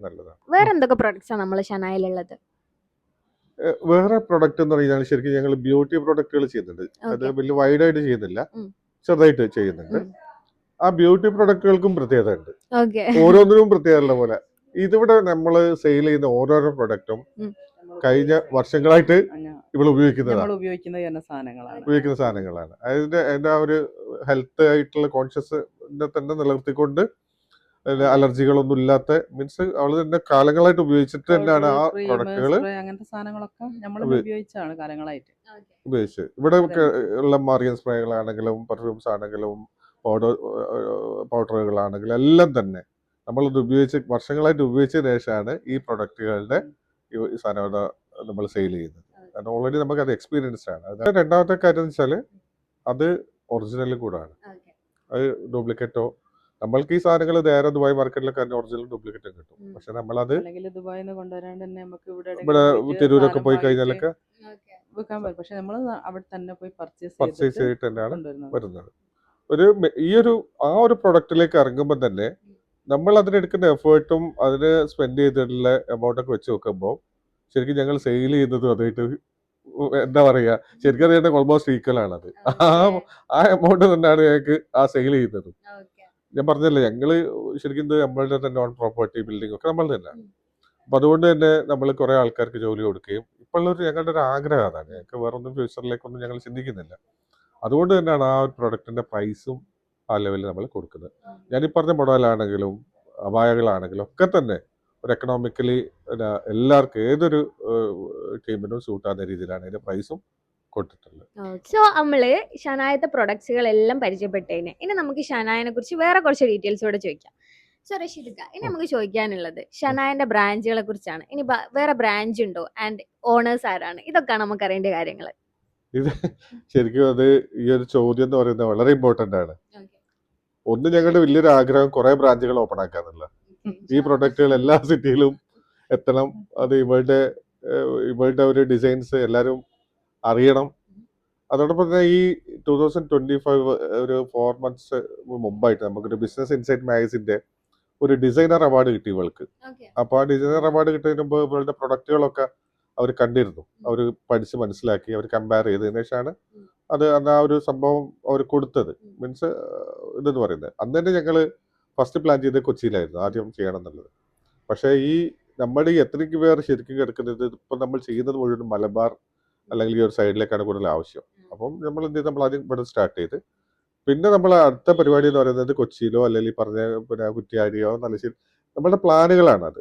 നല്ലതാണ്. വേറെ എന്തൊക്കെ പ്രൊഡക്ട്സ് ആണ് നമ്മൾ ഷനായിലുള്ളത്? വേറെ പ്രൊഡക്റ്റ് എന്ന് പറഞ്ഞാൽ ശരിക്കും ഞങ്ങൾ ബ്യൂട്ടി പ്രൊഡക്റ്റുകൾ ചെയ്യുന്നുണ്ട്. അത് ഓക്കെ. വലിയ വൈഡായിട്ട് ചെയ്യുന്നില്ല, ഉം. ചെറുതായിട്ട് ചെയ്യുന്നുണ്ട്. ഉം. ആ ബ്യൂട്ടി പ്രൊഡക്റ്റുകൾക്കും പ്രത്യേകത ഉണ്ട്, ഓക്കെ. ഓരോന്നിനും പ്രത്യേകത പോലെ. ഇതിവിടെ നമ്മൾ സെയിൽ ചെയ്യുന്ന ഓരോരോ പ്രൊഡക്റ്റും ഉം. കഴിഞ്ഞ വർഷങ്ങളായിട്ട് ഇവിടെ ഉപയോഗിക്കുന്നതാണ്, ഉപയോഗിക്കുന്ന സാധനങ്ങളാണ്. അതിന്റെ ആ ഒരു ഹെൽത്ത് ആയിട്ടുള്ള കോൺഷ്യസ് തന്നെ നിലനിർത്തിക്കൊണ്ട് അലർജികളൊന്നും ഇല്ലാത്ത, മീൻസ് അവള് തന്നെ കാലങ്ങളായിട്ട് ഉപയോഗിച്ചിട്ട് തന്നെയാണ് ആ പ്രൊഡക്റ്റുകൾ അങ്ങനത്തെ സാധനങ്ങളൊക്കെ നമ്മൾ ഉപയോഗിച്ചാണ് കാലങ്ങളായിട്ട് ഉപയോഗിച്ച്. ഇവിടെ ഉള്ള മാറിയൻ സ്പ്രേകളാണെങ്കിലും പെർഫ്യൂംസ് ആണെങ്കിലും പൗഡറുകളാണെങ്കിലും എല്ലാം തന്നെ നമ്മളത് ഉപയോഗിച്ച് വർഷങ്ങളായിട്ട് ഉപയോഗിച്ചതിന് ശേഷമാണ് ഈ പ്രൊഡക്റ്റുകളുടെ ഈ സാധനം നമ്മൾ സെയിൽ ചെയ്യുന്നത്. കാരണം ഓൾറെഡി നമുക്ക് അത് എക്സ്പീരിയൻസ്ഡ് ആണ്. അത് രണ്ടാമത്തെ കാര്യം എന്ന് വെച്ചാൽ അത് ഒറിജിനൽ കൂടാണ്, അത് ഡ്യൂപ്ലിക്കേറ്റോ. നമ്മൾക്ക് ഈ സാധനങ്ങൾ നേരെ ദുബായ് മാർക്കറ്റിലൊക്കെ ഒറിജിനൽ ഡ്യൂപ്ലിക്കേറ്റും കിട്ടും. പക്ഷെ നമ്മളത് ഇവിടെ തിരൂരൊക്കെ പോയി കഴിഞ്ഞാലൊക്കെ പക്ഷെ നമ്മൾ അവിടെ തന്നെ പോയി പർച്ചേസ് ചെയ്തിട്ട് തന്നെയാണ് വരുന്നത്. ആ ഒരു പ്രൊഡക്റ്റിലേക്ക് ഇറങ്ങുമ്പോൾ തന്നെ നമ്മൾ അതിനെടുക്കുന്ന എഫേർട്ടും അതിന് സ്പെൻഡ് ചെയ്തിട്ടുള്ള എമൗണ്ടൊക്കെ വെച്ച് നോക്കുമ്പോൾ ശരിക്കും ഞങ്ങൾ സെയിൽ ചെയ്യുന്നതും അതായിട്ട് എന്താ പറയുക, ശരിക്കും അറിയേണ്ട ഓൾമോസ്റ്റ് ഈക്വൽ ആണത്. ആ എമൗണ്ട് തന്നെയാണ് ഞങ്ങൾക്ക് ആ സെയിൽ ചെയ്യുന്നത്. ഞാൻ പറഞ്ഞല്ലേ, ഞങ്ങള് ശരിക്കും നമ്മളുടെ തന്നെ ഓൺ പ്രോപ്പർട്ടി ബിൽഡിംഗ് ഒക്കെ നമ്മൾ തന്നെയാണ്. അപ്പൊ അതുകൊണ്ട് തന്നെ നമ്മൾ കുറെ ആൾക്കാർക്ക് ജോലി കൊടുക്കുകയും ഇപ്പോഴുള്ളൊരു ഞങ്ങളുടെ ഒരു ആഗ്രഹം അതാണ്. ഞങ്ങൾക്ക് വേറൊന്നും ഫ്യൂച്ചറിലേക്കൊന്നും ഞങ്ങൾ ചിന്തിക്കുന്നില്ല. അതുകൊണ്ട് തന്നെയാണ് ആ ഒരു പ്രൊഡക്റ്റിന്റെ പ്രൈസും ആ ലെവലിൽ നമ്മൾ കൊടുക്കുന്നത്. ഞാനീ പറഞ്ഞ മോഡലാണെങ്കിലും അപായകളാണെങ്കിലും ഒക്കെ തന്നെ ഒരു എക്കണോമിക്കലി എല്ലാവർക്കും ഏതൊരു ടീമിനും സൂട്ടാകുന്ന രീതിയിലാണ് അതിന്റെ പ്രൈസും കൊടുത്തിട്ടുള്ളത്. സോ നമ്മള് ഷനായത്തെ പ്രൊഡക്ട്സുകൾ എല്ലാം പരിചയപ്പെട്ടതിന് ഇനി നമുക്ക് ഷനായനെ കുറിച്ച് വേറെ കുറച്ച് ഡീറ്റെയിൽസ് കൂടെ ചോദിക്കാം. സോ റഷീദ്, ഇനി നമുക്ക് ചോദിക്കാനുള്ളത് ഷനായന്റെ ബ്രാഞ്ചുകളെ കുറിച്ചാണ്. ഇനി വേറെ ബ്രാഞ്ച് ഉണ്ടോ ആൻഡ് ഓണേഴ്സ് ആരാണ്? ഇതൊക്കെയാണ് നമുക്ക് അറിയേണ്ട കാര്യങ്ങൾ. ഇത് ശരിക്കും അത് ഈ ഒരു ചോദ്യം എന്ന് പറയുന്നത് വളരെ ഇമ്പോർട്ടന്റ് ആണ്. ഒന്ന്, ഞങ്ങളുടെ വലിയൊരു ആഗ്രഹം കുറെ ബ്രാഞ്ചുകൾ ഓപ്പൺ ആക്കാന്നുള്ള. ഈ പ്രൊഡക്റ്റുകൾ എല്ലാ സിറ്റിയിലും എത്തണം. അത് ഇവളുടെ ഒരു ഡിസൈൻസ് എല്ലാവരും അറിയണം. അതോടൊപ്പം തന്നെ ഈ 2025 ഒരു 4 months മുമ്പായിട്ട് നമുക്കൊരു ബിസിനസ് ഇൻസൈറ്റ് മാഗസിന്റെ ഒരു ഡിസൈനർ അവാർഡ് കിട്ടി ഇവൾക്ക്. അപ്പൊ ആ ഡിസൈനർ അവാർഡ് കിട്ടുന്നതിന് മുമ്പ് ഇവളുടെ പ്രൊഡക്റ്റുകളൊക്കെ അവർ കണ്ടിരുന്നു, അവർ പഠിച്ച് മനസ്സിലാക്കി, അവർ കമ്പയർ ചെയ്തതിനു ശേഷമാണ് അത് ആ ഒരു സംഭവം അവർ കൊടുത്തത്. മീൻസ് ഇതെന്ന് പറയുന്നത് അന്ന് തന്നെ ഞങ്ങള് ഫസ്റ്റ് പ്ലാൻ ചെയ്ത് കൊച്ചിയിലായിരുന്നു ആദ്യം ചെയ്യണം എന്നുള്ളത്. പക്ഷേ ഈ നമ്മുടെ ഈ എത്രയ്ക്ക് പേർ ശരിക്കും കിടക്കുന്നത് ഇപ്പം നമ്മൾ ചെയ്യുന്നത് മുഴുവൻ മലബാർ അല്ലെങ്കിൽ ഈ ഒരു സൈഡിലേക്കാണ് കൂടുതൽ ആവശ്യം. അപ്പം നമ്മൾ എന്ത് ചെയ്ത് നമ്മൾ ആദ്യം ഇവിടെ സ്റ്റാർട്ട് ചെയ്ത്, പിന്നെ നമ്മൾ അടുത്ത പരിപാടി എന്ന് പറയുന്നത് കൊച്ചിയിലോ അല്ലെങ്കിൽ പറഞ്ഞ പിന്നെ കുറ്റ്യാടിയോ തലശ്ശേരി, നമ്മളുടെ പ്ലാനുകളാണ് അത്.